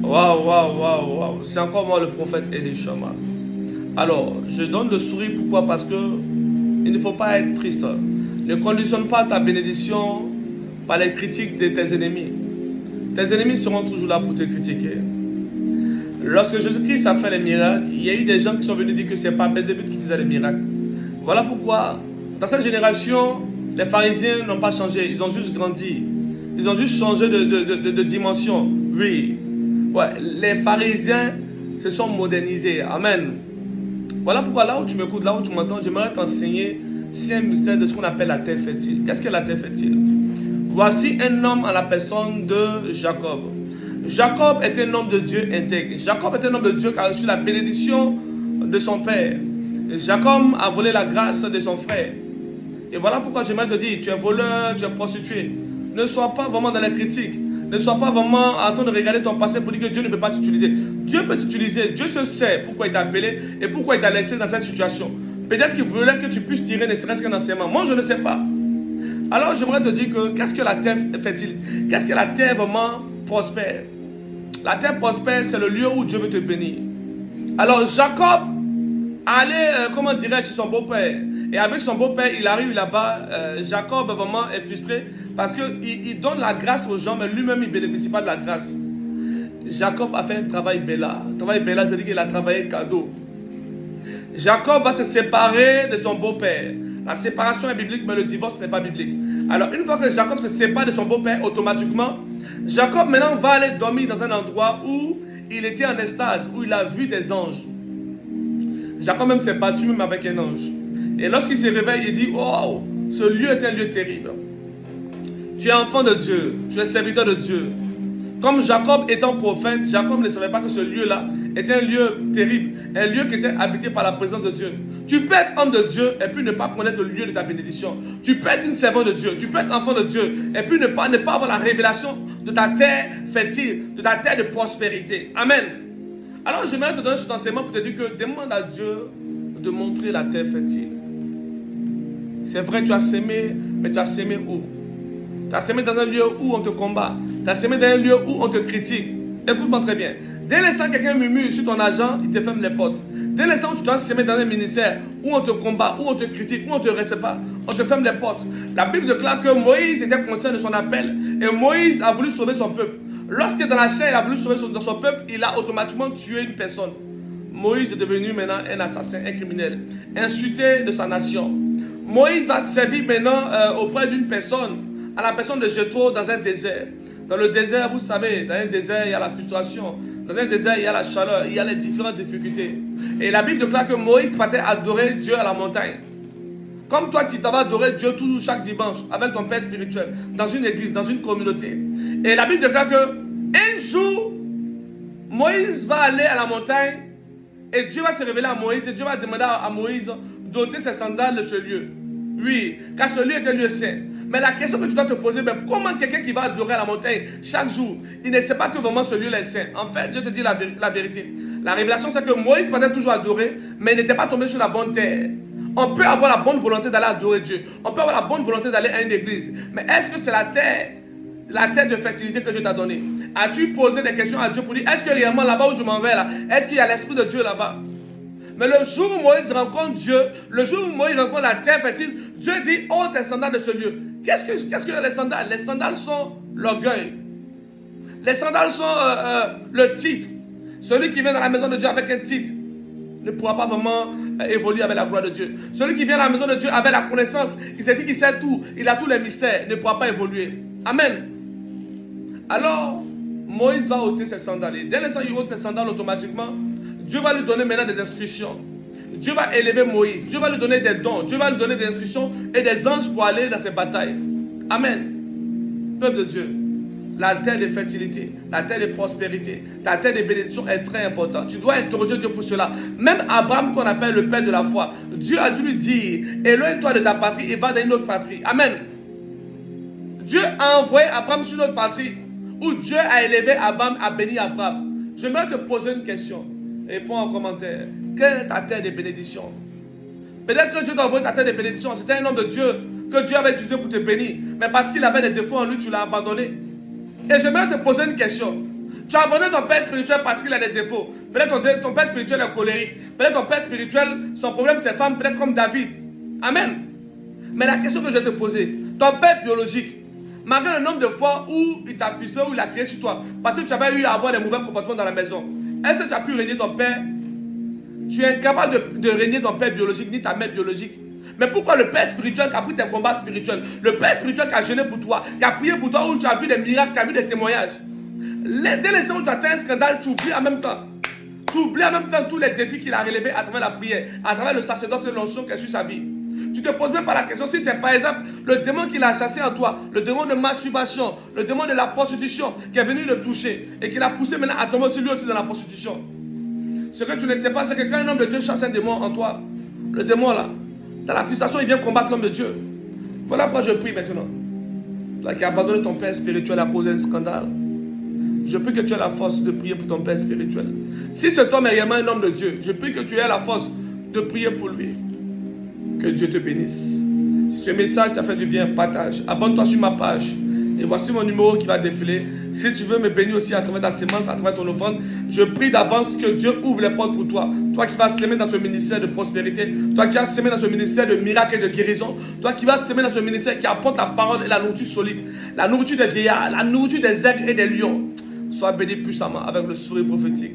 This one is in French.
Waouh, waouh, waouh, waouh. C'est encore moi le prophète Elishama. Alors, je donne le sourire, pourquoi? Parce que il ne faut pas être triste. Ne conditionne pas ta bénédiction par les critiques de tes ennemis. Tes ennemis seront toujours là pour te critiquer. Lorsque Jésus-Christ a fait les miracles, il y a eu des gens qui sont venus dire que ce n'est pas Bézébut qui faisait les miracles. Voilà pourquoi, dans cette génération, les pharisiens n'ont pas changé, ils ont juste grandi. Ils ont juste changé de dimension. Oui. Ouais, les pharisiens se sont modernisés. Amen. Voilà pourquoi là où tu m'écoutes, là où tu m'entends, j'aimerais t'enseigner si un mystère de ce qu'on appelle la terre fertile. Qu'est-ce que la terre fertile? Voici un homme à la personne de Jacob. Jacob était un homme de Dieu intègre. Jacob était un homme de Dieu qui a reçu la bénédiction de son père. Jacob a volé la grâce de son frère. Et voilà pourquoi j'aimerais te dire, tu es voleur, tu es prostitué. Ne sois pas vraiment dans les critiques. Ne sois pas vraiment en train de regarder ton passé pour dire que Dieu ne peut pas t'utiliser. Dieu peut t'utiliser. Dieu se sait pourquoi il t'a appelé et pourquoi il t'a laissé dans cette situation. Peut-être qu'il voulait que tu puisses tirer ne serait-ce qu'un enseignement. Moi, je ne sais pas. Alors, j'aimerais te dire que qu'est-ce que la terre fait-il? Qu'est-ce que la terre vraiment prospère? La terre prospère, c'est le lieu où Dieu veut te bénir. Alors, Jacob allait, comment dirais-je, chez son beau-père. Et avec son beau-père, il arrive là-bas. Jacob vraiment est frustré parce qu'il donne la grâce aux gens, mais lui-même, il ne bénéficie pas de la grâce. Jacob a fait un travail béla. Un travail béla, c'est-à-dire qu'il a travaillé cadeau. Jacob va se séparer de son beau-père. La séparation est biblique, mais le divorce n'est pas biblique. Alors, une fois que Jacob se sépare de son beau-père, automatiquement, Jacob maintenant va aller dormir dans un endroit où il était en extase, où il a vu des anges. Jacob même s'est battu même avec un ange. Et lorsqu'il se réveille, il dit, oh, ce lieu est un lieu terrible. Tu es enfant de Dieu, tu es serviteur de Dieu. Comme Jacob étant prophète, Jacob ne savait pas que ce lieu-là était un lieu terrible, un lieu qui était habité par la présence de Dieu. Tu peux être homme de Dieu et puis ne pas connaître le lieu de ta bénédiction. Tu peux être une servante de Dieu, tu peux être enfant de Dieu et puis ne pas avoir la révélation de ta terre fertile, de ta terre de prospérité. Amen. Alors j'aimerais te donner cet enseignement pour te dire que demande à Dieu de montrer la terre fertile. C'est vrai, tu as semé, mais tu as semé où? Tu as semé dans un lieu où on te combat. Tu as semé dans un lieu où on te critique. Écoute-moi très bien. Dès l'instant que quelqu'un murmure sur ton argent, il te ferme les portes. Dès l'instant où tu dois semer dans un ministère où on te combat, où on te critique, où on ne te respecte pas, on te ferme les portes. La Bible déclare que Moïse était conscient de son appel et Moïse a voulu sauver son peuple. Lorsque dans la chair il a voulu sauver son peuple, il a automatiquement tué une personne. Moïse est devenu maintenant un assassin, un criminel, insulté de sa nation. Moïse va servir maintenant auprès d'une personne, à la personne de Jéthro dans un désert. Dans le désert, vous savez, dans un désert, il y a la frustration. Dans un désert, il y a la chaleur, il y a les différentes difficultés. Et la Bible déclare que Moïse partait adorer Dieu à la montagne. Comme toi qui t'en vas adorer Dieu toujours chaque dimanche avec ton père spirituel, dans une église, dans une communauté. Et la Bible déclare que un jour, Moïse va aller à la montagne et Dieu va se révéler à Moïse et Dieu va demander à Moïse d'ôter ses sandales de ce lieu. Oui, car ce lieu est un lieu saint. Mais la question que tu dois te poser, ben, comment quelqu'un qui va adorer à la montagne chaque jour, il ne sait pas que vraiment ce lieu est saint. En fait, je te dis la vérité. La révélation, c'est que Moïse peut toujours adorer, mais il n'était pas tombé sur la bonne terre. On peut avoir la bonne volonté d'aller adorer Dieu. On peut avoir la bonne volonté d'aller à une église. Mais est-ce que c'est la terre de fertilité que Dieu t'a donnée? As-tu posé des questions à Dieu pour dire, est-ce que réellement là-bas où je m'en vais là, est-ce qu'il y a l'Esprit de Dieu là-bas? Mais le jour où Moïse rencontre Dieu, le jour où Moïse rencontre la terre fertile, Dieu dit, ôte tes sandales de ce lieu. Qu'est-ce que les sandales? Les sandales sont l'orgueil. Les sandales sont le titre. Celui qui vient dans la maison de Dieu avec un titre ne pourra pas vraiment évoluer avec la gloire de Dieu. Celui qui vient dans la maison de Dieu avec la connaissance, il s'est dit qu'il sait tout, il a tous les mystères, ne pourra pas évoluer. Amen. Alors, Moïse va ôter ses sandales. Et dès l'instant où il ôte ses sandales, automatiquement, Dieu va lui donner maintenant des instructions. Dieu va élever Moïse. Dieu va lui donner des dons. Dieu va lui donner des instructions et des anges pour aller dans ses batailles. Amen. Peuple de Dieu, la terre de fertilité, la terre de prospérité, ta terre de bénédiction est très importante. Tu dois interroger Dieu pour cela. Même Abraham, qu'on appelle le père de la foi, Dieu a dû lui dire, éloigne-toi de ta patrie et va dans une autre patrie. Amen. Dieu a envoyé Abraham sur une autre patrie où Dieu a élevé Abraham, a béni Abraham. J'aimerais te poser une question. Réponds en commentaire. Quelle est ta terre de bénédiction? Peut-être que Dieu t'a envoyé ta terre de bénédiction. C'était un homme de Dieu que Dieu avait utilisé pour te bénir. Mais parce qu'il avait des défauts en lui, tu l'as abandonné. Et j'aimerais te poser une question. Tu as abandonné ton père spirituel parce qu'il a des défauts. Peut-être ton père spirituel est colérique. Peut-être ton père spirituel, son problème c'est femme, peut-être comme David. Amen. Mais la question que je vais te poser, ton père biologique, malgré le nombre de fois où il t'a fixé, où il a créé sur toi, parce que tu avais eu à avoir des mauvais comportements dans la maison, est-ce que tu as pu régner ton père? Tu es incapable de régner ton père biologique, ni ta mère biologique. Mais pourquoi le père spirituel qui a pris tes combats spirituels, le père spirituel qui a gêné pour toi, qui a prié pour toi, où tu as vu des miracles, qui a vu des témoignages, dès l'instant où tu atteins un scandale, tu oublies en même temps. Tu oublies en même temps tous les défis qu'il a relevés à travers la prière, à travers le sacerdoce et l'onction qui est sur sa vie. Tu ne te poses même pas la question si c'est par exemple le démon qui l'a chassé en toi, le démon de masturbation, le démon de la prostitution qui est venu le toucher et qui l'a poussé maintenant à tomber aussi lui aussi dans la prostitution. Ce que tu ne sais pas, c'est que quand un homme de Dieu chasse un démon en toi, le démon là, dans la frustration, il vient combattre l'homme de Dieu. Voilà pourquoi je prie maintenant. Toi qui as abandonné ton père spirituel à cause d'un scandale, je prie que tu aies la force de prier pour ton père spirituel. Si cet homme est réellement un homme de Dieu, je prie que tu aies la force de prier pour lui. Que Dieu te bénisse. Si ce message t'a fait du bien, partage. Abonne-toi sur ma page. Et voici mon numéro qui va défiler. Si tu veux me bénir aussi à travers ta sémence, à travers ton offrande, je prie d'avance que Dieu ouvre les portes pour toi. Toi qui vas s'aimer dans ce ministère de prospérité, toi qui vas s'aimer dans ce ministère de miracles et de guérison, toi qui vas s'aimer dans ce ministère qui apporte la parole et la nourriture solide, la nourriture des vieillards, la nourriture des aigles et des lions. Sois béni puissamment avec le sourire prophétique.